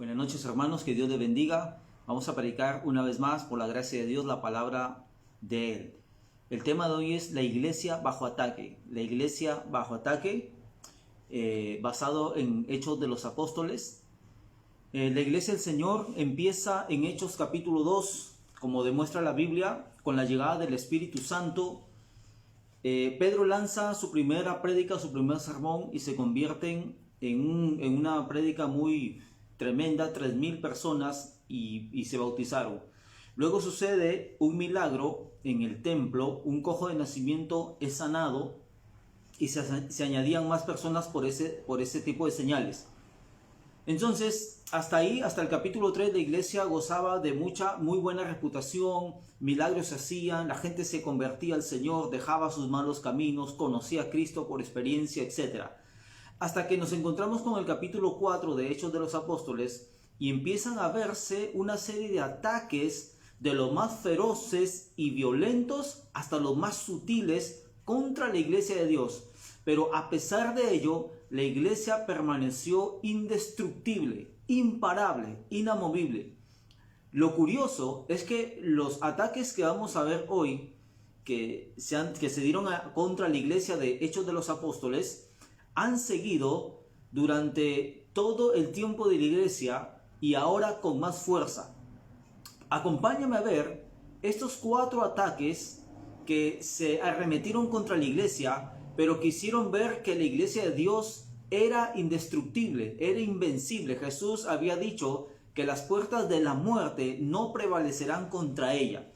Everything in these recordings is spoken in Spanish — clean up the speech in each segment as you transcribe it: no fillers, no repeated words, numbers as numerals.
Buenas noches, hermanos, que Dios les bendiga. Vamos a predicar una vez más, por la gracia de Dios, la palabra de Él. El tema de hoy es la iglesia bajo ataque. La iglesia bajo ataque, basado en Hechos de los Apóstoles. La iglesia del Señor empieza en Hechos capítulo 2, como demuestra la Biblia, con la llegada del Espíritu Santo. Pedro lanza su primera prédica, su primer sermón, y se convierten en una prédica muy tremenda. 3,000 personas y se bautizaron. Luego sucede un milagro en el templo. Un cojo de nacimiento es sanado y se añadían más personas por ese tipo de señales. Entonces, hasta ahí, hasta el capítulo 3, la iglesia gozaba de muy buena reputación. Milagros se hacían, la gente se convertía al Señor, dejaba sus malos caminos, conocía a Cristo por experiencia, etc. Hasta que nos encontramos con el capítulo 4 de Hechos de los Apóstoles y empiezan a verse una serie de ataques, de los más feroces y violentos hasta los más sutiles, contra la iglesia de Dios. Pero a pesar de ello, la iglesia permaneció indestructible, imparable, inamovible. Lo curioso es que los ataques que vamos a ver hoy, que se dieron contra la iglesia de Hechos de los Apóstoles, han seguido durante todo el tiempo de la iglesia y ahora con más fuerza. Acompáñame a ver estos 4 ataques que se arremetieron contra la iglesia, pero que hicieron ver que la iglesia de Dios era indestructible, era invencible. Jesús había dicho que las puertas de la muerte no prevalecerán contra ella.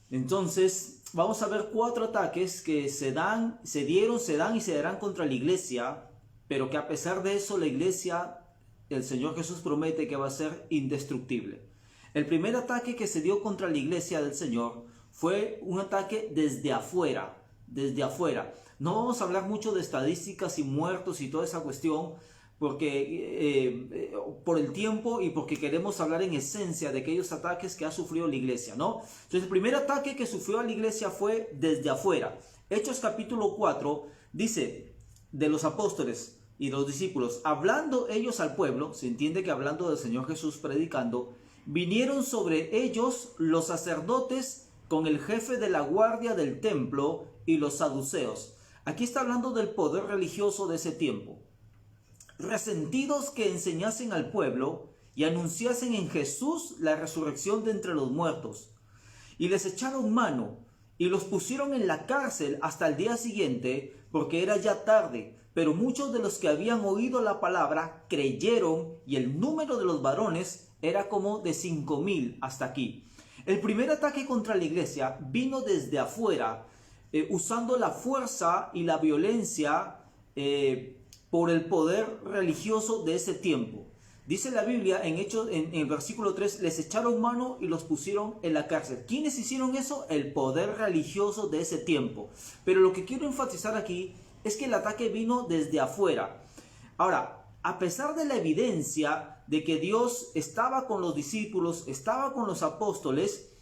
Entonces, vamos a ver 4 ataques que se dan y se darán contra la iglesia, pero que a pesar de eso la iglesia, el Señor Jesús promete que va a ser indestructible. El primer ataque que se dio contra la iglesia del Señor fue un ataque desde afuera. No vamos a hablar mucho de estadísticas y muertos y toda esa cuestión, porque por el tiempo y porque queremos hablar en esencia de aquellos ataques que ha sufrido la iglesia, ¿no? Entonces, el primer ataque que sufrió la iglesia fue desde afuera. Hechos capítulo 4 dice de los apóstoles y los discípulos, hablando ellos al pueblo, se entiende que hablando del Señor Jesús predicando, vinieron sobre ellos los sacerdotes con el jefe de la guardia del templo y los saduceos. Aquí está hablando del poder religioso de ese tiempo. Resentidos que enseñasen al pueblo y anunciasen en Jesús la resurrección de entre los muertos. Y les echaron mano y los pusieron en la cárcel hasta el día siguiente, porque era ya tarde. Pero muchos de los que habían oído la palabra creyeron, y el número de los varones era como de 5,000 hasta aquí. El primer ataque contra la iglesia vino desde afuera, usando la fuerza y la violencia por el poder religioso de ese tiempo. Dice la Biblia en Hechos, en el versículo 3, les echaron mano y los pusieron en la cárcel. ¿Quiénes hicieron eso? El poder religioso de ese tiempo. Pero lo que quiero enfatizar aquí es que el ataque vino desde afuera. Ahora, a pesar de la evidencia de que Dios estaba con los discípulos, estaba con los apóstoles,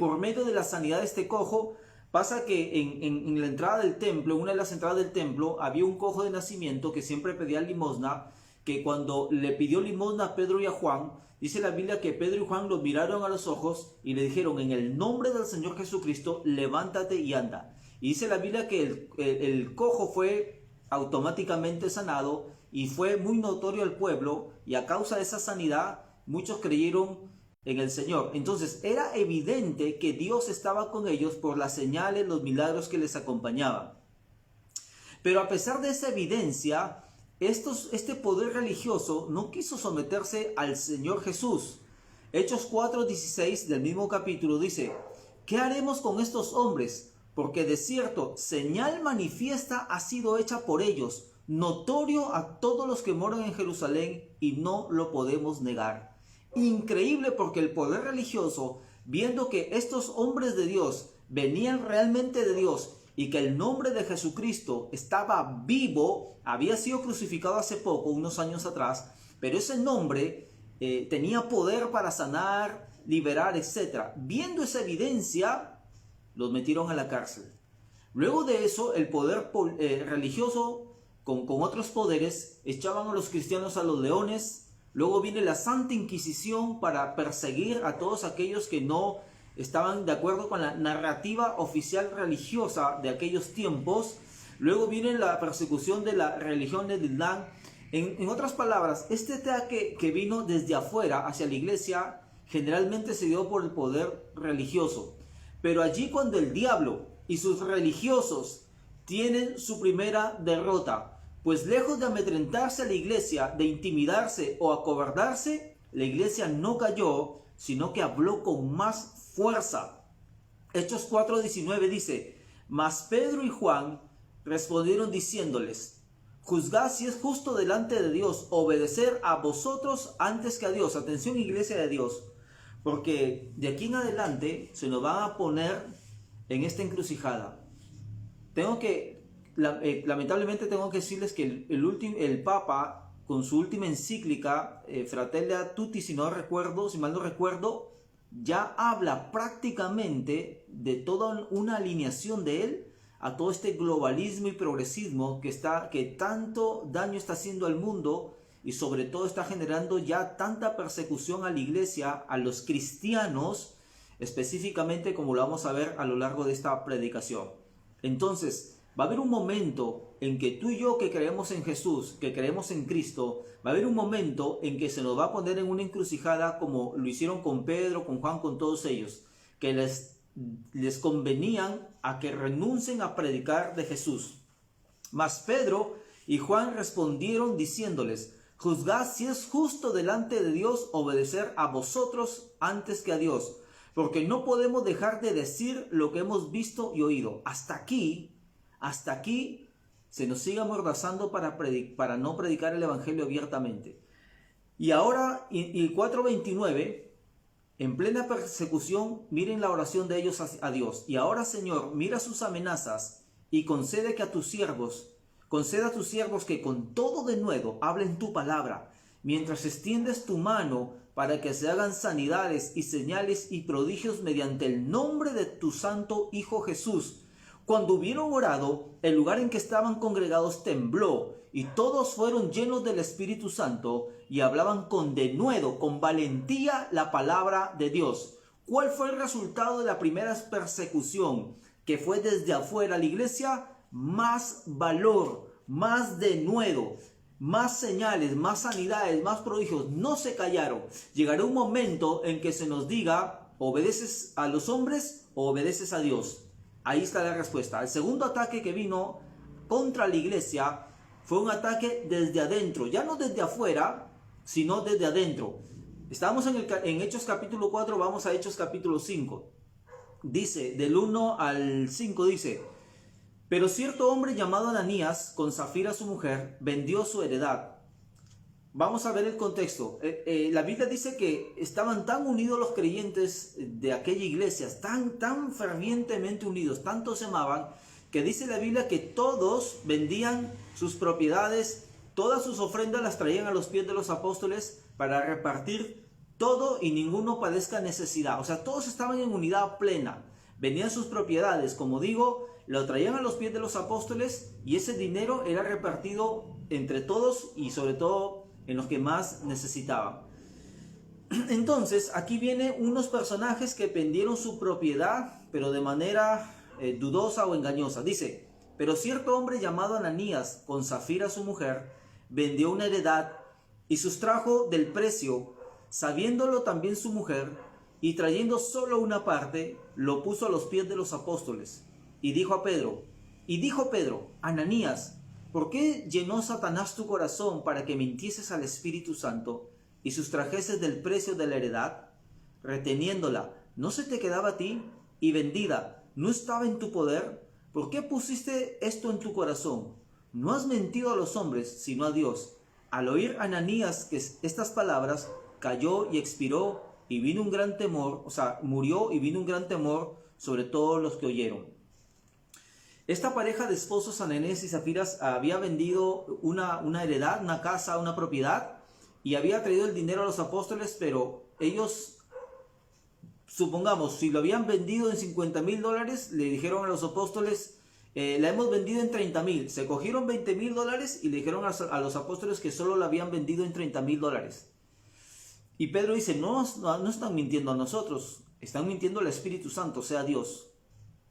por medio de la sanidad de este cojo, pasa que en la entrada del templo, una de las entradas del templo, había un cojo de nacimiento que siempre pedía limosna, que cuando le pidió limosna a Pedro y a Juan, dice la Biblia que Pedro y Juan los miraron a los ojos y le dijeron, en el nombre del Señor Jesucristo, levántate y anda. Y dice la Biblia que el cojo fue automáticamente sanado y fue muy notorio al pueblo, y a causa de esa sanidad muchos creyeron en el Señor. Entonces era evidente que Dios estaba con ellos por las señales, los milagros que les acompañaban. Pero a pesar de esa evidencia, este poder religioso no quiso someterse al Señor Jesús. Hechos 4:16 del mismo capítulo dice, ¿qué haremos con estos hombres? Porque de cierto, señal manifiesta ha sido hecha por ellos, notorio a todos los que moran en Jerusalén, y no lo podemos negar. Increíble, porque el poder religioso, viendo que estos hombres de Dios venían realmente de Dios y que el nombre de Jesucristo estaba vivo, había sido crucificado hace poco, unos años atrás, pero ese nombre tenía poder para sanar, liberar, etc. Viendo esa evidencia, los metieron a la cárcel. Luego de eso, el poder religioso con otros poderes echaban a los cristianos a los leones, Luego viene la Santa Inquisición para perseguir a todos aquellos que no estaban de acuerdo con la narrativa oficial religiosa de aquellos tiempos. Luego viene la persecución de la religión del Islam. En otras palabras, este ataque que vino desde afuera hacia la iglesia generalmente se dio por el poder religioso. Pero allí cuando el diablo y sus religiosos tienen su primera derrota, pues lejos de amedrentarse a la iglesia, de intimidarse o acobardarse, la iglesia no cayó, sino que habló con más fuerza. Hechos 4:19 dice: mas Pedro y Juan respondieron diciéndoles: juzgad si es justo delante de Dios obedecer a vosotros antes que a Dios. Atención, iglesia de Dios, porque de aquí en adelante se nos van a poner en esta encrucijada. Lamentablemente tengo que decirles que el Papa, con su última encíclica, Fratelli Tutti, si mal no recuerdo, ya habla prácticamente de toda una alineación de él a todo este globalismo y progresismo que tanto daño está haciendo al mundo, y sobre todo está generando ya tanta persecución a la iglesia, a los cristianos, específicamente, como lo vamos a ver a lo largo de esta predicación. Entonces, va a haber un momento en que tú y yo, que creemos en Jesús, que creemos en Cristo, va a haber un momento en que se nos va a poner en una encrucijada, como lo hicieron con Pedro, con Juan, con todos ellos, que les convenían a que renuncien a predicar de Jesús. Mas Pedro y Juan respondieron diciéndoles: juzgad si es justo delante de Dios obedecer a vosotros antes que a Dios, porque no podemos dejar de decir lo que hemos visto y oído. Hasta aquí se nos sigue amordazando para no predicar el evangelio abiertamente. Y ahora, y 4:29, en plena persecución, miren la oración de ellos a Dios. Y ahora, Señor, mira sus amenazas y concede a tus siervos que con todo denuedo hablen tu palabra, mientras extiendes tu mano para que se hagan sanidades y señales y prodigios mediante el nombre de tu santo Hijo Jesús. Cuando hubieron orado, el lugar en que estaban congregados tembló, y todos fueron llenos del Espíritu Santo y hablaban con denuedo, con valentía, la palabra de Dios. ¿Cuál fue el resultado de la primera persecución, que fue desde afuera a la iglesia? Más valor, más denuedo, más señales, más sanidades, más prodigios. No se callaron. Llegará un momento en que se nos diga: ¿obedeces a los hombres o obedeces a Dios? Ahí está la respuesta. El segundo ataque que vino contra la iglesia fue un ataque desde adentro, ya no desde afuera, sino desde adentro. Estábamos en Hechos capítulo 4, vamos a Hechos capítulo 5. Dice, del 1 al 5 dice: pero cierto hombre llamado Ananías, con Zafira su mujer, vendió su heredad. Vamos a ver el contexto. La Biblia dice que estaban tan unidos los creyentes de aquella iglesia, tan fervientemente unidos, tanto se amaban, que dice la Biblia que todos vendían sus propiedades, todas sus ofrendas las traían a los pies de los apóstoles para repartir todo y ninguno padezca necesidad. O sea, todos estaban en unidad plena. Vendían sus propiedades, como digo, lo traían a los pies de los apóstoles, y ese dinero era repartido entre todos y sobre todo en los que más necesitaban. Entonces, aquí vienen unos personajes que vendieron su propiedad, pero de manera dudosa o engañosa. Dice: pero cierto hombre llamado Ananías, con Zafira su mujer, vendió una heredad y sustrajo del precio, sabiéndolo también su mujer, y trayendo solo una parte, lo puso a los pies de los apóstoles. Y dijo Pedro: Ananías, ¿por qué llenó Satanás tu corazón para que mintieses al Espíritu Santo y sustrajeses del precio de la heredad? Reteniéndola, ¿no se te quedaba a ti? Y vendida, ¿no estaba en tu poder? ¿Por qué pusiste esto en tu corazón? No has mentido a los hombres, sino a Dios. Al oír Ananías estas palabras, cayó y expiró, y vino un gran temor, murió y vino un gran temor sobre todos los que oyeron. Esta pareja de esposos, Ananías y Zafira, había vendido una heredad, una casa, una propiedad, y había traído el dinero a los apóstoles, pero ellos, supongamos, si lo habían vendido en $50,000, le dijeron a los apóstoles: la hemos vendido en 30,000. Se cogieron $20,000 y le dijeron a los apóstoles que solo la habían vendido en $30,000. Y Pedro dice, no están mintiendo a nosotros, están mintiendo al Espíritu Santo, o sea, a Dios.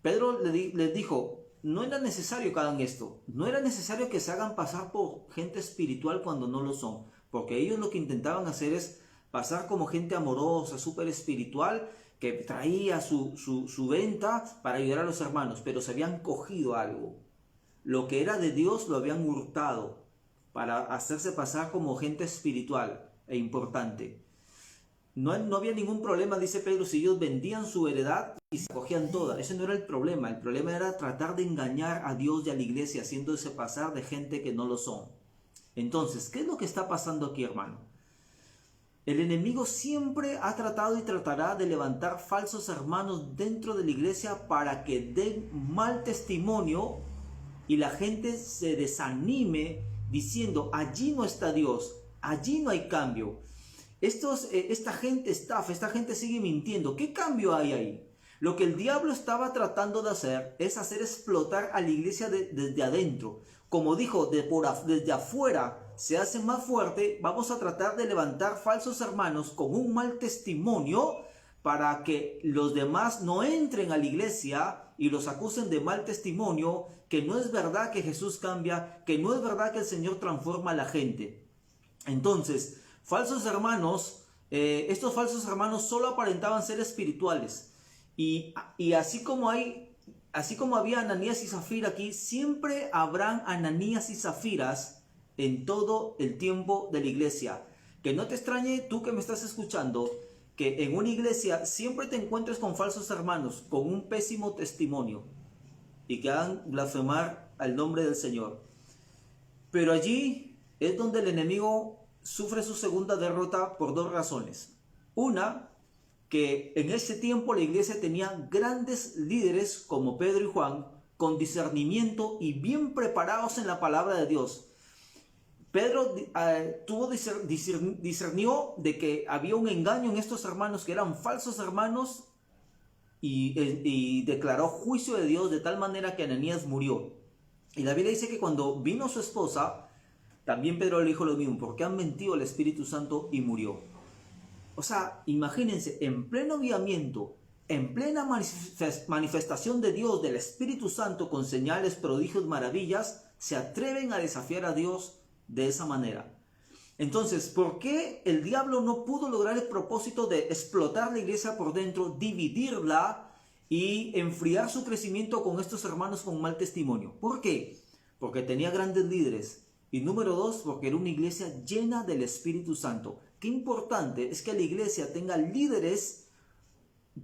Pedro les dijo, no era necesario que hagan esto, no era necesario que se hagan pasar por gente espiritual cuando no lo son, porque ellos lo que intentaban hacer es pasar como gente amorosa, súper espiritual, que traía su venta para ayudar a los hermanos, pero se habían cogido algo. Lo que era de Dios lo habían hurtado para hacerse pasar como gente espiritual e importante. No había ningún problema, dice Pedro, si ellos vendían su heredad y se cogían toda. Ese no era el problema era tratar de engañar a Dios y a la iglesia, haciéndose pasar de gente que no lo son. Entonces, ¿qué es lo que está pasando aquí, hermano? El enemigo siempre ha tratado y tratará de levantar falsos hermanos dentro de la iglesia para que den mal testimonio y la gente se desanime diciendo, allí no está Dios, allí no hay cambio. Esta gente estafa, esta gente sigue mintiendo. ¿Qué cambio hay ahí? Lo que el diablo estaba tratando de hacer es hacer explotar a la iglesia desde adentro. Como dijo, desde afuera se hace más fuerte, vamos a tratar de levantar falsos hermanos con un mal testimonio para que los demás no entren a la iglesia y los acusen de mal testimonio, que no es verdad que Jesús cambia, que no es verdad que el Señor transforma a la gente. Entonces, falsos hermanos, estos falsos hermanos solo aparentaban ser espirituales. Y así como había Ananías y Zafira aquí, siempre habrán Ananías y Zafiras en todo el tiempo de la iglesia. Que no te extrañe tú que me estás escuchando, que en una iglesia siempre te encuentres con falsos hermanos, con un pésimo testimonio, y que hagan blasfemar al nombre del Señor. Pero allí es donde el enemigo sufre su segunda derrota por dos razones. Una, que en ese tiempo la iglesia tenía grandes líderes como Pedro y Juan, con discernimiento y bien preparados en la palabra de Dios. Pedro discernió de que había un engaño en estos hermanos, que eran falsos hermanos, y declaró juicio de Dios de tal manera que Ananías murió. Y la Biblia dice que cuando vino su esposa, también Pedro le dijo lo mismo, porque han mentido al Espíritu Santo y murió. O sea, imagínense, en pleno avivamiento, en plena manifestación de Dios, del Espíritu Santo, con señales, prodigios, maravillas, se atreven a desafiar a Dios de esa manera. Entonces, ¿por qué el diablo no pudo lograr el propósito de explotar la iglesia por dentro, dividirla y enfriar su crecimiento con estos hermanos con mal testimonio? ¿Por qué? Porque tenía grandes líderes. Y número dos, porque era una iglesia llena del Espíritu Santo. Qué importante es que la iglesia tenga líderes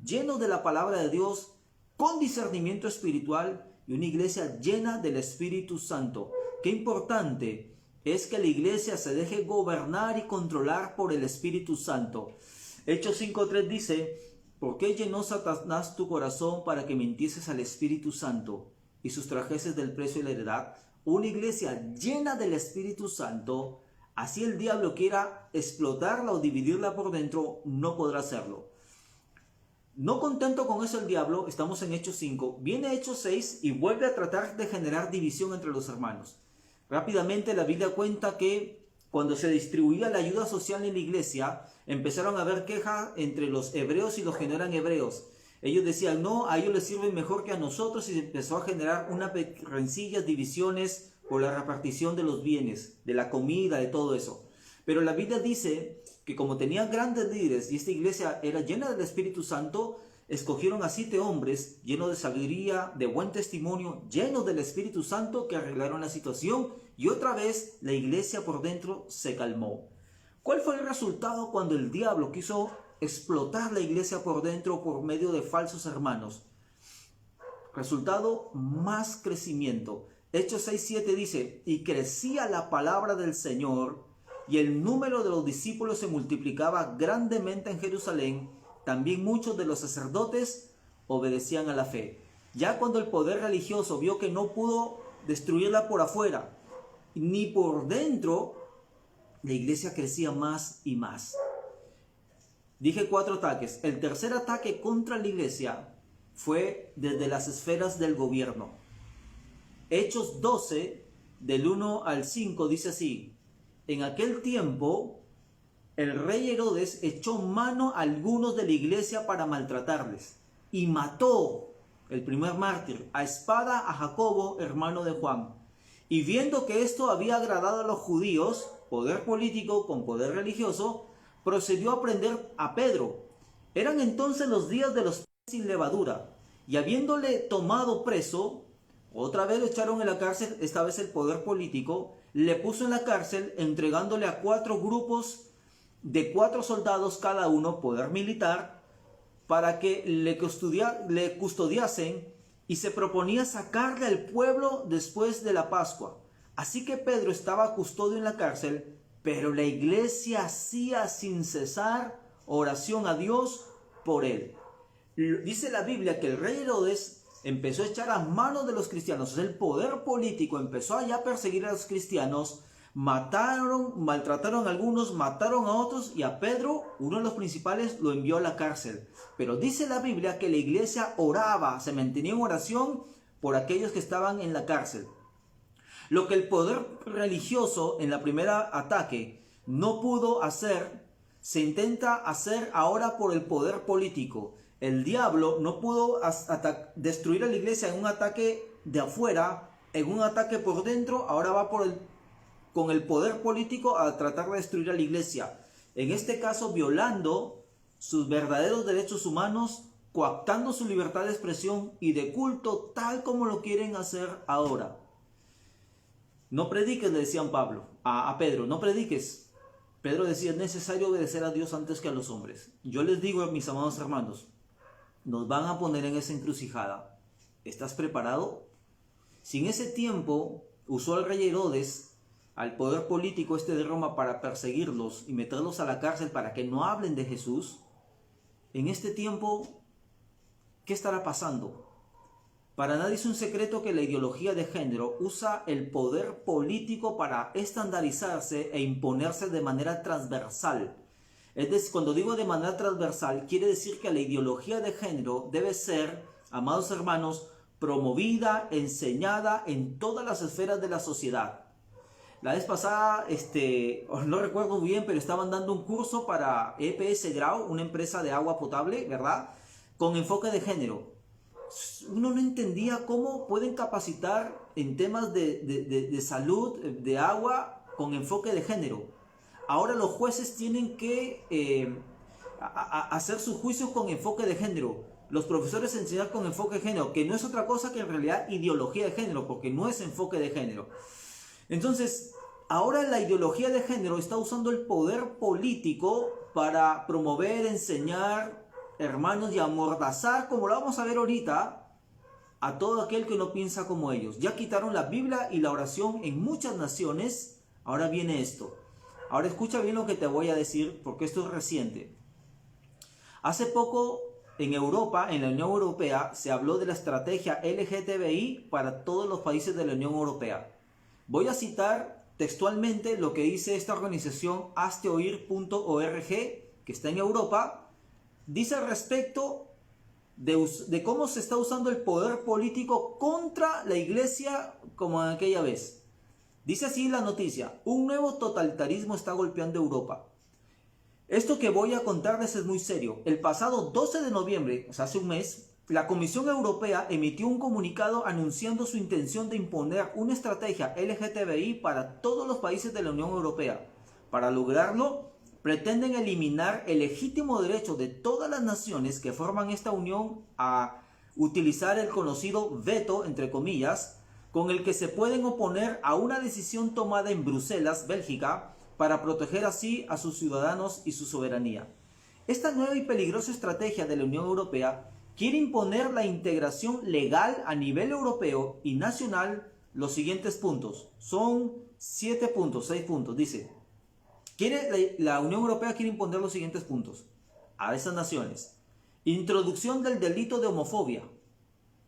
llenos de la palabra de Dios, con discernimiento espiritual, y una iglesia llena del Espíritu Santo. Qué importante es que la iglesia se deje gobernar y controlar por el Espíritu Santo. Hechos 5:3 dice, ¿por qué llenó Satanás tu corazón para que mintieses al Espíritu Santo y sustrajeses del precio y la heredad? Una iglesia llena del Espíritu Santo, así el diablo quiera explotarla o dividirla por dentro, no podrá hacerlo. No contento con eso el diablo, estamos en Hechos 5, viene Hechos 6 y vuelve a tratar de generar división entre los hermanos. Rápidamente la Biblia cuenta que cuando se distribuía la ayuda social en la iglesia, empezaron a haber quejas entre los hebreos y los que no eran hebreos. Ellos decían, no, a ellos les sirve mejor que a nosotros, y se empezó a generar unas rencillas, divisiones por la repartición de los bienes, de la comida, de todo eso. Pero la Biblia dice que como tenían grandes líderes y esta iglesia era llena del Espíritu Santo, escogieron a 7 hombres llenos de sabiduría, de buen testimonio, llenos del Espíritu Santo, que arreglaron la situación, y otra vez la iglesia por dentro se calmó. ¿Cuál fue el resultado cuando el diablo quiso explotar la iglesia por dentro por medio de falsos hermanos? Resultado, más crecimiento. Hechos 6:7 dice, y crecía la palabra del Señor, y el número de los discípulos se multiplicaba grandemente en Jerusalén. También muchos de los sacerdotes obedecían a la fe. Ya cuando el poder religioso vio que no pudo destruirla por afuera ni por dentro, la iglesia crecía más y más. Dije 4 ataques. El tercer ataque contra la iglesia fue desde las esferas del gobierno. Hechos 12, del 1 al 5, dice así: en aquel tiempo el rey Herodes echó mano a algunos de la iglesia para maltratarles y mató, el primer mártir, a espada a Jacobo, hermano de Juan. Y viendo que esto había agradado a los judíos, poder político con poder religioso, procedió a prender a Pedro. Eran entonces los días de los panes sin levadura, y habiéndole tomado preso, otra vez lo echaron en la cárcel, esta vez el poder político, le puso en la cárcel entregándole a 4 grupos de 4 soldados cada uno, poder militar, para que le custodiasen, y se proponía sacarle al pueblo después de la Pascua. Así que Pedro estaba a custodio en la cárcel, pero la iglesia hacía sin cesar oración a Dios por él. Dice la Biblia que el rey Herodes empezó a echar a mano de los cristianos. El poder político empezó allá a perseguir a los cristianos. Maltrataron a algunos, mataron a otros, y a Pedro, uno de los principales, lo envió a la cárcel. Pero dice la Biblia que la iglesia oraba, se mantenía en oración por aquellos que estaban en la cárcel. Lo que el poder religioso en la primera ataque no pudo hacer, se intenta hacer ahora por el poder político. El diablo no pudo destruir a la iglesia en un ataque de afuera, en un ataque por dentro, ahora va con el poder político a tratar de destruir a la iglesia. En este caso, violando sus verdaderos derechos humanos, coactando su libertad de expresión y de culto, tal como lo quieren hacer ahora. No prediques, le decían a Pedro, no prediques. Pedro decía, es necesario obedecer a Dios antes que a los hombres. Yo les digo, mis amados hermanos, nos van a poner en esa encrucijada. ¿Estás preparado? Si en ese tiempo usó el rey Herodes al poder político de Roma para perseguirlos y meterlos a la cárcel para que no hablen de Jesús, en este tiempo, ¿qué estará pasando? Para nadie es un secreto que la ideología de género usa el poder político para estandarizarse e imponerse de manera transversal. Es decir, cuando digo de manera transversal, quiere decir que la ideología de género debe ser, amados hermanos, promovida, enseñada en todas las esferas de la sociedad. La vez pasada, no recuerdo bien, pero estaban dando un curso para EPS Grau, una empresa de agua potable, ¿verdad? Con enfoque de género. Uno no entendía cómo pueden capacitar en temas de salud, de agua, con enfoque de género. Ahora los jueces tienen que hacer sus juicios con enfoque de género. Los profesores enseñar con enfoque de género, que no es otra cosa que en realidad ideología de género, porque no es enfoque de género. Entonces, ahora la ideología de género está usando el poder político para promover, enseñar, hermanos, y amordazar, como lo vamos a ver ahorita, a todo aquel que no piensa como ellos. Ya quitaron la Biblia y la oración en muchas naciones. Ahora viene esto. Ahora escucha bien lo que te voy a decir, porque esto es reciente. Hace poco en Europa, en la Unión Europea, se habló de la estrategia LGTBI para todos los países de la Unión Europea. Voy a citar textualmente lo que dice esta organización hazteoír.org, que está en Europa. Dice al respecto de cómo se está usando el poder político contra la iglesia como en aquella vez. Dice así la noticia: un nuevo totalitarismo está golpeando Europa. Esto que voy a contarles es muy serio. El pasado 12 de noviembre, o sea, hace un mes, la Comisión Europea emitió un comunicado anunciando su intención de imponer una estrategia LGTBI para todos los países de la Unión Europea. Para lograrlo, pretenden eliminar el legítimo derecho de todas las naciones que forman esta unión a utilizar el conocido veto, entre comillas, con el que se pueden oponer a una decisión tomada en Bruselas, Bélgica, para proteger así a sus ciudadanos y su soberanía. Esta nueva y peligrosa estrategia de la Unión Europea quiere imponer la integración legal a nivel europeo y nacional. Los siguientes puntos. Son 6 puntos. Dice, la Unión Europea quiere imponer los siguientes puntos a esas naciones. Introducción del delito de homofobia.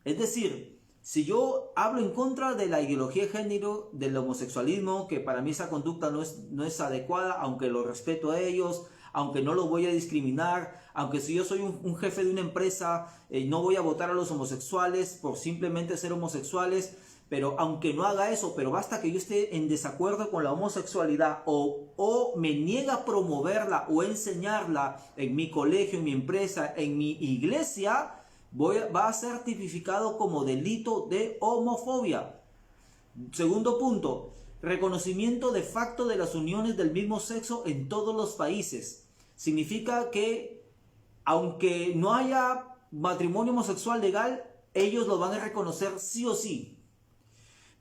Es decir, si yo hablo en contra de la ideología de género, del homosexualismo, que para mí esa conducta no es adecuada, aunque lo respeto a ellos, aunque no los voy a discriminar, aunque si yo soy un jefe de una empresa, no voy a votar a los homosexuales por simplemente ser homosexuales, pero aunque no haga eso, pero basta que yo esté en desacuerdo con la homosexualidad o me niega a promoverla o enseñarla en mi colegio, en mi empresa, en mi iglesia, va a ser tipificado como delito de homofobia. Segundo punto, reconocimiento de facto de las uniones del mismo sexo en todos los países. Significa que aunque no haya matrimonio homosexual legal, ellos lo van a reconocer sí o sí.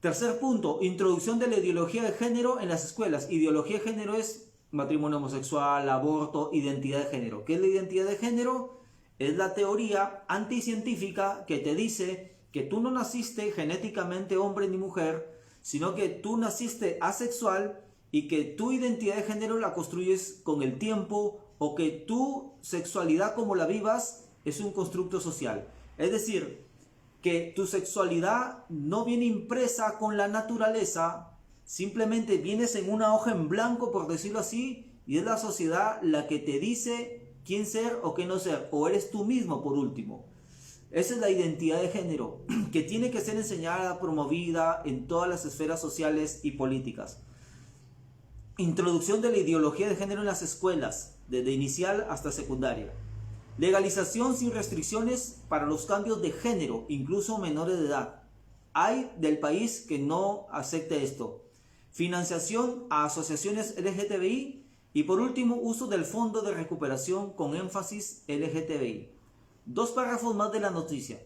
Tercer punto, introducción de la ideología de género en las escuelas. Ideología de género es matrimonio homosexual, aborto, identidad de género. ¿Qué es la identidad de género? Es la teoría anticientífica que te dice que tú no naciste genéticamente hombre ni mujer, sino que tú naciste asexual y que tu identidad de género la construyes con el tiempo, o que tu sexualidad como la vivas es un constructo social. Es decir, que tu sexualidad no viene impresa con la naturaleza, simplemente vienes en una hoja en blanco, por decirlo así, y es la sociedad la que te dice quién ser o qué no ser, o eres tú mismo por último. Esa es la identidad de género, que tiene que ser enseñada, promovida en todas las esferas sociales y políticas. Introducción de la ideología de género en las escuelas, desde inicial hasta secundaria. Legalización sin restricciones para los cambios de género, incluso menores de edad. Hay del país que no acepte esto. Financiación a asociaciones LGTBI. Y por último, uso del Fondo de Recuperación con énfasis LGTBI. 2 párrafos más de la noticia.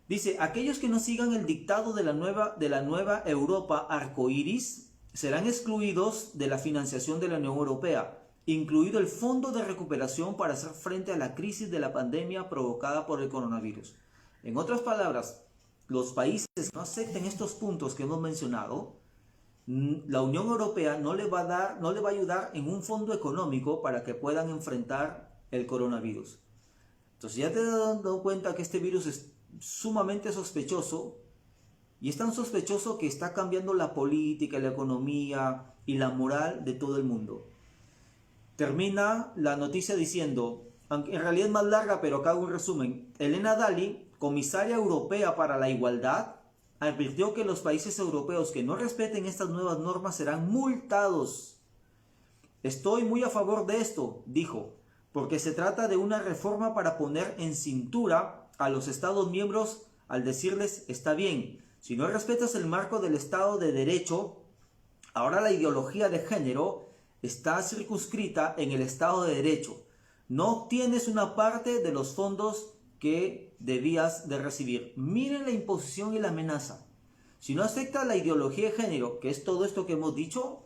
Dice, aquellos que no sigan el dictado de la nueva Europa arcoíris serán excluidos de la financiación de la Unión Europea, incluido el Fondo de Recuperación para hacer frente a la crisis de la pandemia provocada por el coronavirus. En otras palabras, los países que no acepten estos puntos que hemos mencionado, la Unión Europea no le va a ayudar en un fondo económico para que puedan enfrentar el coronavirus. Entonces ya te has dado cuenta que este virus es sumamente sospechoso, y es tan sospechoso que está cambiando la política, la economía y la moral de todo el mundo. Termina la noticia diciendo, aunque en realidad es más larga, pero acá hago un resumen. Helena Dalli, comisaria europea para la igualdad, advirtió que los países europeos que no respeten estas nuevas normas serán multados. Estoy muy a favor de esto, dijo, porque se trata de una reforma para poner en cintura a los Estados miembros al decirles, está bien, si no respetas el marco del Estado de Derecho, ahora la ideología de género está circunscrita en el Estado de Derecho. No obtienes una parte de los fondos que debías de recibir. Miren la imposición y la amenaza. Si no aceptas la ideología de género, que es todo esto que hemos dicho,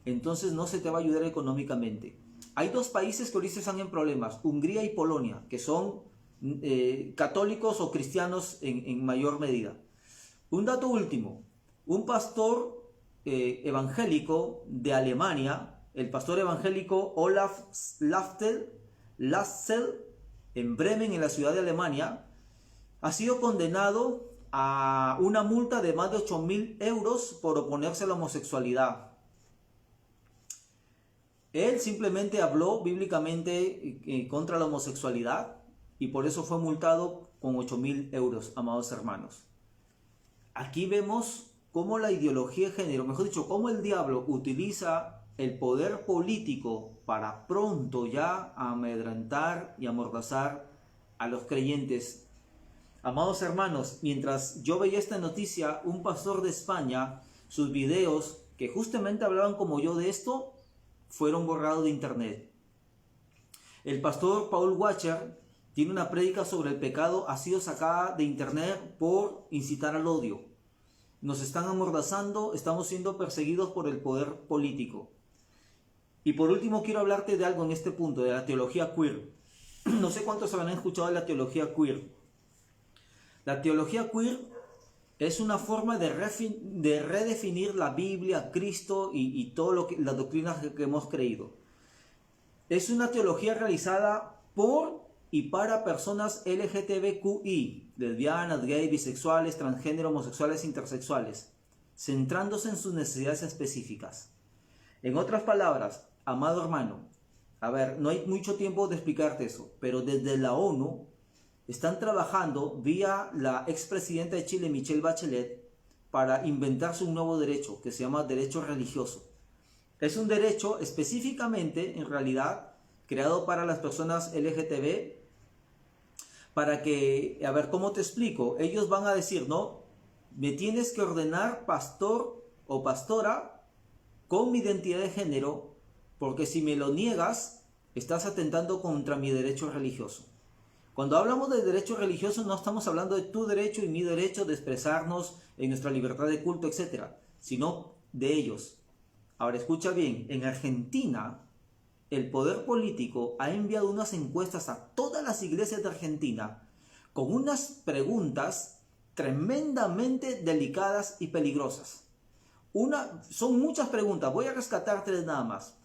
entonces no se te va a ayudar económicamente. Hay 2 países que ahorita están en problemas, Hungría y Polonia, que son católicos o cristianos en mayor medida. Un dato último, un pastor evangélico de Alemania, el pastor evangélico Olaf Lastel, en Bremen, en la ciudad de Alemania, ha sido condenado a una multa de más de 8.000 euros por oponerse a la homosexualidad. Él simplemente habló bíblicamente contra la homosexualidad y por eso fue multado con 8.000 euros, amados hermanos. Aquí vemos cómo la ideología de género, mejor dicho, cómo el diablo utiliza el poder político para pronto ya amedrentar y amordazar a los creyentes. Amados hermanos, mientras yo veía esta noticia, un pastor de España, sus videos que justamente hablaban como yo de esto, fueron borrados de internet. El pastor Paul Washer tiene una prédica sobre el pecado, ha sido sacada de internet por incitar al odio. Nos están amordazando, estamos siendo perseguidos por el poder político. Y por último quiero hablarte de algo en este punto, de la teología queer. No sé cuántos habrán escuchado de la teología queer. La teología queer es una forma de redefinir la Biblia, Cristo y todo las doctrinas que hemos creído. Es una teología realizada por y para personas LGTBQI, lesbianas, gays, bisexuales, transgénero, homosexuales, intersexuales, centrándose en sus necesidades específicas. En otras palabras, amado hermano, a ver, no hay mucho tiempo de explicarte eso, pero desde la ONU están trabajando vía la expresidenta de Chile, Michelle Bachelet, para inventarse un nuevo derecho que se llama derecho religioso. Es un derecho específicamente, en realidad, creado para las personas LGTB, para que, a ver, ¿cómo te explico? Ellos van a decir, no, me tienes que ordenar pastor o pastora con mi identidad de género, porque si me lo niegas, estás atentando contra mi derecho religioso. Cuando hablamos de derecho religioso, no estamos hablando de tu derecho y mi derecho de expresarnos en nuestra libertad de culto, etc., sino de ellos. Ahora escucha bien, en Argentina, el poder político ha enviado unas encuestas a todas las iglesias de Argentina con unas preguntas tremendamente delicadas y peligrosas. Son muchas preguntas, voy a rescatar 3 nada más.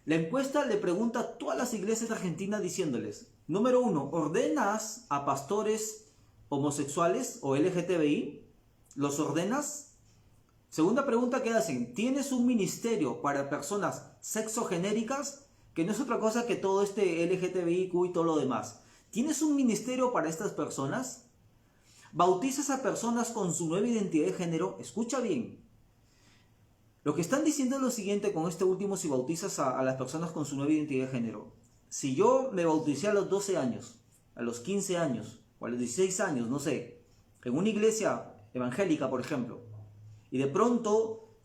La encuesta le pregunta a todas las iglesias de Argentina diciéndoles, número 1, ¿ordenas a pastores homosexuales o LGTBI? ¿Los ordenas? Segunda pregunta que hacen, ¿tienes un ministerio para personas sexogenéricas? Que no es otra cosa que todo este LGTBIQ y todo lo demás. ¿Tienes un ministerio para estas personas? ¿Bautizas a personas con su nueva identidad de género? Escucha bien. Lo que están diciendo es lo siguiente con este último, si bautizas a las personas con su nueva identidad de género. Si yo me bauticé a los 12 años, a los 15 años, o a los 16 años, no sé, en una iglesia evangélica, por ejemplo, y de pronto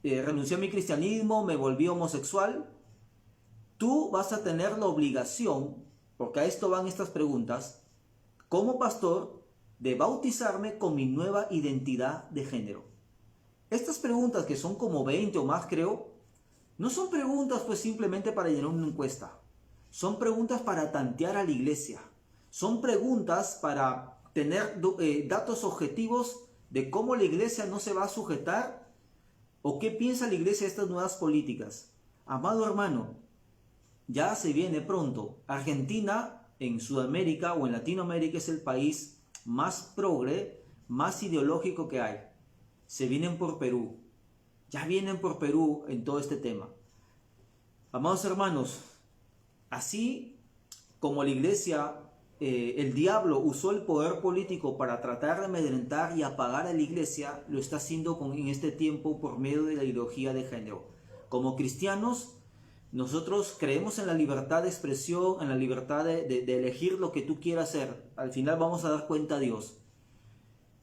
renuncié a mi cristianismo, me volví homosexual, tú vas a tener la obligación, porque a esto van estas preguntas, como pastor, de bautizarme con mi nueva identidad de género. Estas preguntas, que son como 20 o más creo, no son preguntas pues simplemente para llenar una encuesta. Son preguntas para tantear a la iglesia. Son preguntas para tener datos objetivos de cómo la iglesia no se va a sujetar o qué piensa la iglesia de estas nuevas políticas. Amado hermano, ya se viene pronto. Argentina en Sudamérica o en Latinoamérica es el país más progre, más ideológico que hay. Se vienen por Perú. Ya vienen por Perú en todo este tema. Amados hermanos, así como la iglesia, el diablo usó el poder político para tratar de amedrentar y apagar a la iglesia, lo está haciendo en este tiempo por medio de la ideología de género. Como cristianos, nosotros creemos en la libertad de expresión, en la libertad de elegir lo que tú quieras hacer. Al final vamos a dar cuenta a Dios.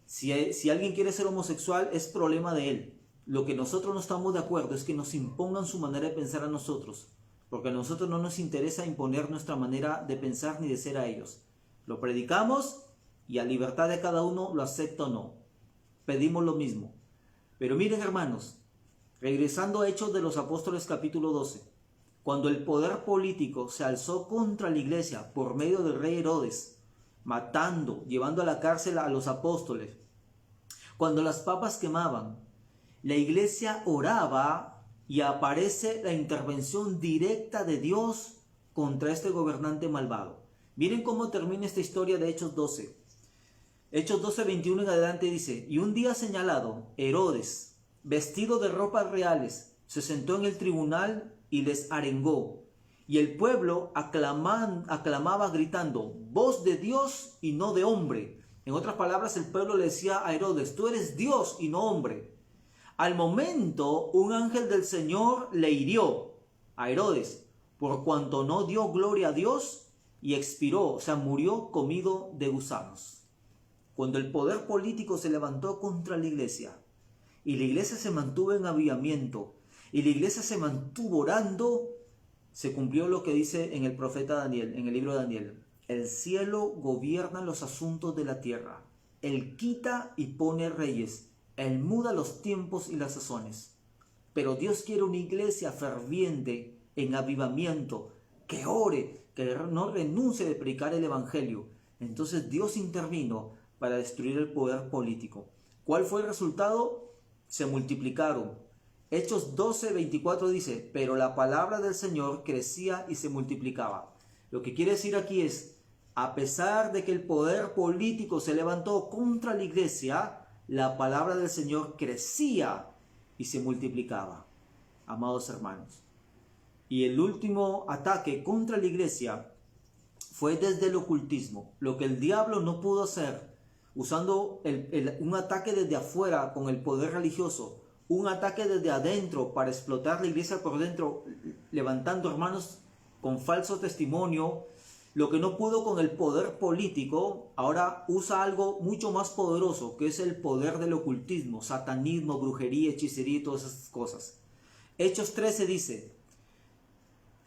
Si alguien quiere ser homosexual, es problema de él. Lo que nosotros no estamos de acuerdo es que nos impongan su manera de pensar a nosotros, porque a nosotros no nos interesa imponer nuestra manera de pensar ni de ser a ellos. Lo predicamos y a libertad de cada uno lo acepta o no. Pedimos lo mismo. Pero miren hermanos, regresando a Hechos de los Apóstoles capítulo 12, cuando el poder político se alzó contra la iglesia por medio del rey Herodes, matando, llevando a la cárcel a los apóstoles, cuando las papas quemaban, la iglesia oraba y aparece la intervención directa de Dios contra este gobernante malvado. Miren cómo termina esta historia de Hechos 12. Hechos 12, 21 en adelante dice, y un día señalado, Herodes, vestido de ropas reales, se sentó en el tribunal y les arengó. Y el pueblo aclamaba gritando, voz de Dios y no de hombre. En otras palabras, el pueblo le decía a Herodes, tú eres Dios y no hombre. Al momento, un ángel del Señor le hirió a Herodes, por cuanto no dio gloria a Dios y expiró, o sea, murió comido de gusanos. Cuando el poder político se levantó contra la iglesia, y la iglesia se mantuvo en avivamiento, y la iglesia se mantuvo orando, se cumplió lo que dice en el profeta Daniel, en el libro de Daniel. El cielo gobierna los asuntos de la tierra. Él quita y pone reyes. Él muda los tiempos y las sazones. Pero Dios quiere una iglesia ferviente, en avivamiento, que ore, que no renuncie de predicar el evangelio. Entonces Dios intervino para destruir el poder político. ¿Cuál fue el resultado? Se multiplicaron. Hechos 12, 24 dice, pero la palabra del Señor crecía y se multiplicaba. Lo que quiere decir aquí es, a pesar de que el poder político se levantó contra la iglesia, la palabra del Señor crecía y se multiplicaba. Amados hermanos. Y el último ataque contra la iglesia fue desde el ocultismo. Lo que el diablo no pudo hacer usando un ataque desde afuera con el poder religioso, un ataque desde adentro para explotar la iglesia por dentro, levantando hermanos con falso testimonio. Lo que no pudo con el poder político, ahora usa algo mucho más poderoso, que es el poder del ocultismo, satanismo, brujería, hechicería y todas esas cosas. Hechos 13 dice,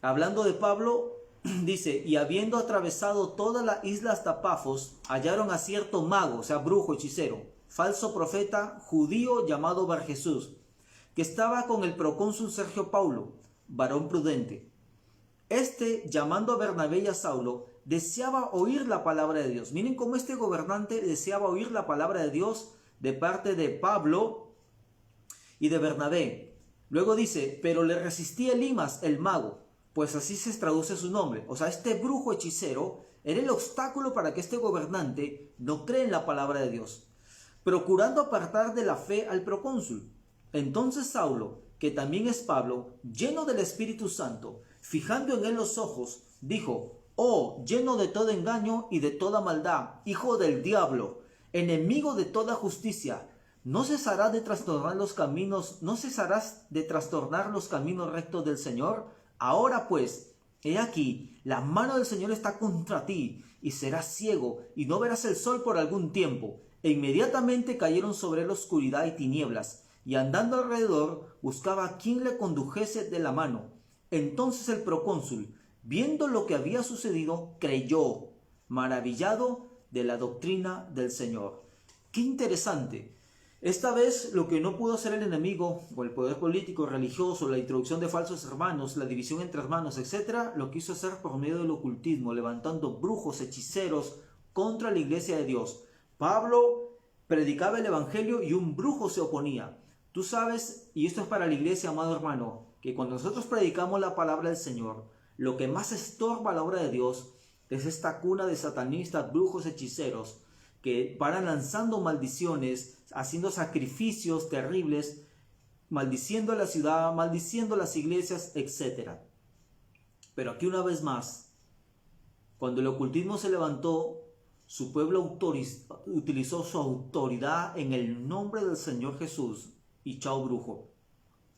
hablando de Pablo, dice, y habiendo atravesado toda la isla hasta Pafos, hallaron a cierto mago, o sea, brujo, hechicero, falso profeta judío llamado Barjesús, que estaba con el procónsul Sergio Paulo, varón prudente. Este, llamando a Bernabé y a Saulo, deseaba oír la palabra de Dios. Miren cómo este gobernante deseaba oír la palabra de Dios de parte de Pablo y de Bernabé. Luego dice, pero le resistía Elimas, el mago, pues así se traduce su nombre. O sea, este brujo hechicero era el obstáculo para que este gobernante no cree en la palabra de Dios, procurando apartar de la fe al procónsul. Entonces Saulo, que también es Pablo, lleno del Espíritu Santo, fijando en él los ojos, dijo, oh, lleno de todo engaño y de toda maldad, hijo del diablo, enemigo de toda justicia, ¿no cesarás de trastornar los caminos rectos del Señor? Ahora pues, he aquí, la mano del Señor está contra ti, y serás ciego, y no verás el sol por algún tiempo. E inmediatamente cayeron sobre él oscuridad y tinieblas, y andando alrededor, buscaba a quien le condujese de la mano. Entonces el procónsul, viendo lo que había sucedido, creyó, maravillado de la doctrina del Señor. ¡Qué interesante! Esta vez lo que no pudo hacer el enemigo, o el poder político, religioso, la introducción de falsos hermanos, la división entre hermanos, etc., lo quiso hacer por medio del ocultismo, levantando brujos, hechiceros contra la iglesia de Dios. Pablo predicaba el evangelio y un brujo se oponía. Tú sabes, y esto es para la iglesia, amado hermano, que cuando nosotros predicamos la palabra del Señor, lo que más estorba la obra de Dios es esta cuna de satanistas, brujos, hechiceros, que paran lanzando maldiciones, haciendo sacrificios terribles, maldiciendo la ciudad, maldiciendo las iglesias, etc. Pero aquí una vez más, cuando el ocultismo se levantó, su pueblo utilizó su autoridad en el nombre del Señor Jesús y chao brujo.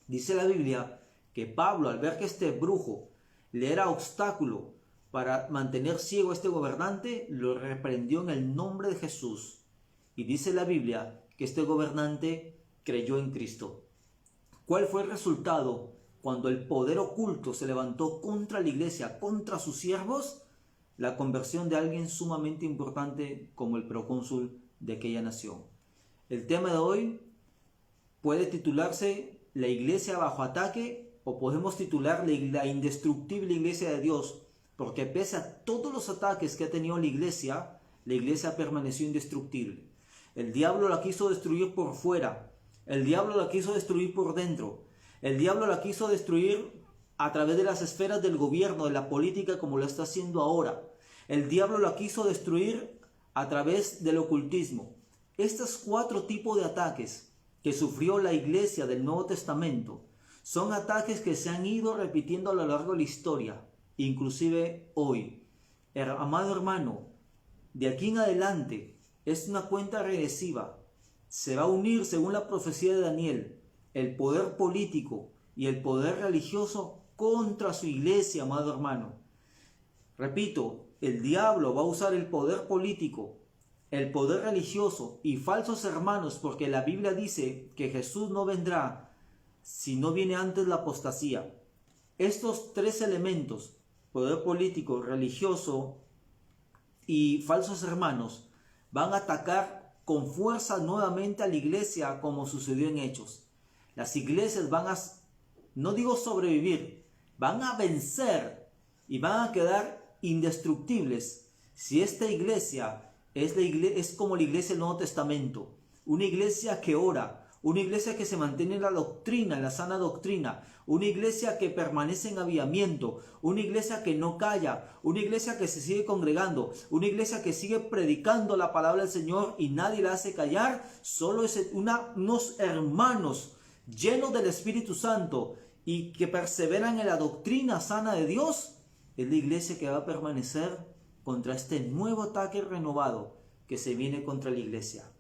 Dice la Biblia que Pablo, al ver que este brujo le era obstáculo para mantener ciego a este gobernante, lo reprendió en el nombre de Jesús. Y dice la Biblia que este gobernante creyó en Cristo. ¿Cuál fue el resultado cuando el poder oculto se levantó contra la iglesia, contra sus siervos? La conversión de alguien sumamente importante como el procónsul de aquella nación. El tema de hoy puede titularse La iglesia bajo ataque, o podemos titularle La indestructible iglesia de Dios, porque pese a todos los ataques que ha tenido la iglesia permaneció indestructible. El diablo la quiso destruir por fuera, el diablo la quiso destruir por dentro, el diablo la quiso destruir a través de las esferas del gobierno, de la política, como lo está haciendo ahora. El diablo la quiso destruir a través del ocultismo. Estos 4 tipos de ataques que sufrió la iglesia del Nuevo Testamento son ataques que se han ido repitiendo a lo largo de la historia, inclusive hoy. Amado hermano, de aquí en adelante es una cuenta regresiva. Se va a unir, según la profecía de Daniel, el poder político y el poder religioso contra su iglesia, amado hermano. Repito, el diablo va a usar el poder político, el poder religioso y falsos hermanos, porque la Biblia dice que Jesús no vendrá si no viene antes la apostasía. Estos 3 elementos, poder político, religioso y falsos hermanos, van a atacar con fuerza nuevamente a la iglesia, como sucedió en Hechos. Las iglesias van a, no digo sobrevivir, van a vencer y van a quedar indestructibles si esta iglesia es como la iglesia del Nuevo Testamento, una iglesia que ora, una iglesia que se mantiene en la doctrina, en la sana doctrina, una iglesia que permanece en avivamiento, una iglesia que no calla, una iglesia que se sigue congregando, una iglesia que sigue predicando la palabra del Señor y nadie la hace callar. Solo es unos hermanos llenos del Espíritu Santo y que perseveran en la doctrina sana de Dios. Es la iglesia que va a permanecer contra este nuevo ataque renovado que se viene contra la iglesia.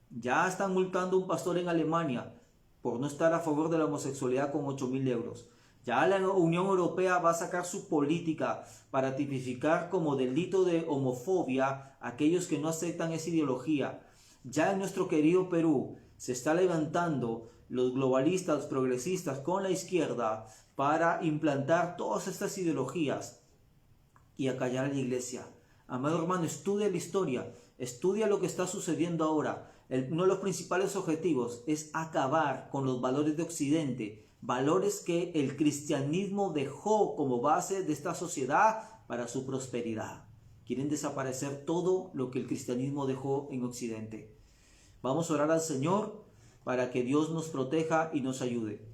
Ya están multando a un pastor en Alemania por no estar a favor de la homosexualidad con 8.000 euros. Ya la Unión Europea va a sacar su política para tipificar como delito de homofobia a aquellos que no aceptan esa ideología. Ya en nuestro querido Perú se está levantando los globalistas, los progresistas con la izquierda para implantar todas estas ideologías y acallar a la iglesia. Amado hermano, estudia la historia, estudia lo que está sucediendo ahora. Uno de los principales objetivos es acabar con los valores de Occidente, valores que el cristianismo dejó como base de esta sociedad para su prosperidad. Quieren desaparecer todo lo que el cristianismo dejó en Occidente. Vamos a orar al Señor para que Dios nos proteja y nos ayude.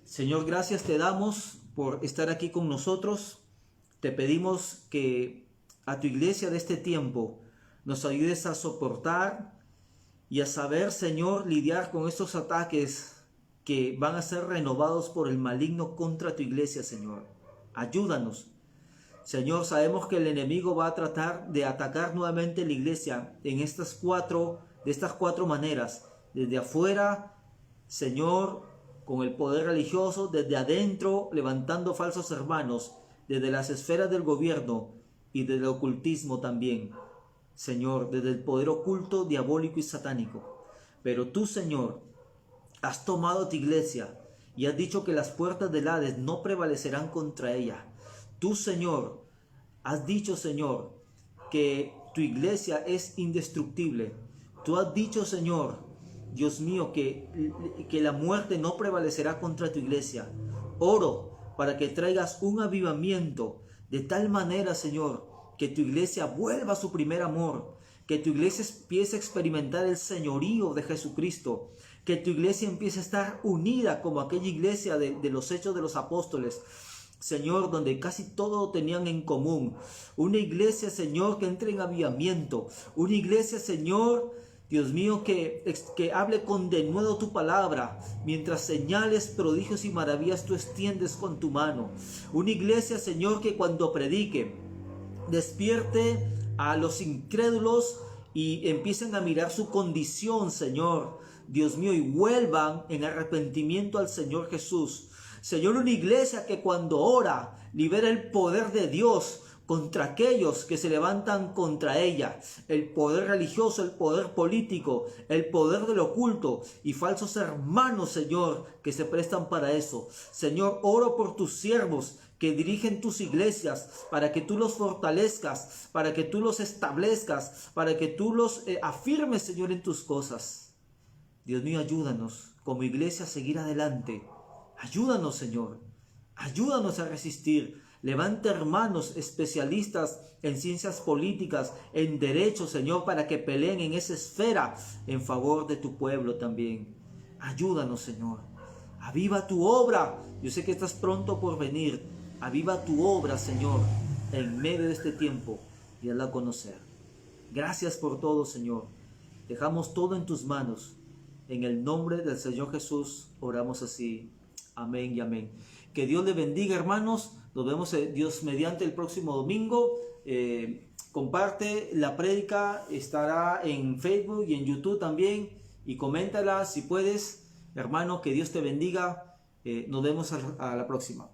Señor, gracias te damos por estar aquí con nosotros. Te pedimos que a tu iglesia de este tiempo nos ayudes a soportar y a saber, Señor, lidiar con estos ataques que van a ser renovados por el maligno contra tu iglesia, Señor. Ayúdanos. Señor, sabemos que el enemigo va a tratar de atacar nuevamente la iglesia de estas cuatro maneras. Desde afuera, Señor, con el poder religioso, desde adentro, levantando falsos hermanos, desde las esferas del gobierno y desde el ocultismo también. Señor, desde el poder oculto, diabólico y satánico. Pero tú, Señor, has tomado tu iglesia y has dicho que las puertas del Hades no prevalecerán contra ella. Tú, Señor, has dicho, Señor, que tu iglesia es indestructible. Tú has dicho, Señor, Dios mío, que la muerte no prevalecerá contra tu iglesia. Oro para que traigas un avivamiento de tal manera, Señor, que tu iglesia vuelva a su primer amor, que tu iglesia empiece a experimentar el señorío de Jesucristo, que tu iglesia empiece a estar unida como aquella iglesia de los Hechos de los Apóstoles, Señor, donde casi todo tenían en común. Una iglesia, Señor, que entre en avivamiento. Una iglesia, Señor, Dios mío, que hable con denuedo tu palabra, mientras señales, prodigios y maravillas tú extiendes con tu mano. Una iglesia, Señor, que cuando predique, despierte a los incrédulos y empiecen a mirar su condición, Señor, Dios mío, y vuelvan en arrepentimiento al Señor Jesús. Señor, una iglesia que cuando ora libera el poder de Dios contra aquellos que se levantan contra ella, el poder religioso, el poder político, el poder del oculto y falsos hermanos, Señor, que se prestan para eso. Señor, oro por tus siervos que dirigen tus iglesias, para que tú los fortalezcas, para que tú los establezcas, para que tú los afirmes, Señor, en tus cosas. Dios mío, ayúdanos como iglesia a seguir adelante. Ayúdanos, Señor. Ayúdanos a resistir. Levanta hermanos especialistas en ciencias políticas, en derecho, Señor, para que peleen en esa esfera en favor de tu pueblo también. Ayúdanos, Señor. Aviva tu obra. Yo sé que estás pronto por venir. Aviva tu obra, Señor, en medio de este tiempo y hazla conocer. Gracias por todo, Señor. Dejamos todo en tus manos. En el nombre del Señor Jesús oramos así. Amén y amén. Que Dios le bendiga, hermanos. Nos vemos, Dios mediante, el próximo domingo. Comparte la prédica. Estará en Facebook y en YouTube también. Y coméntala si puedes. Hermano, que Dios te bendiga. Nos vemos a la próxima.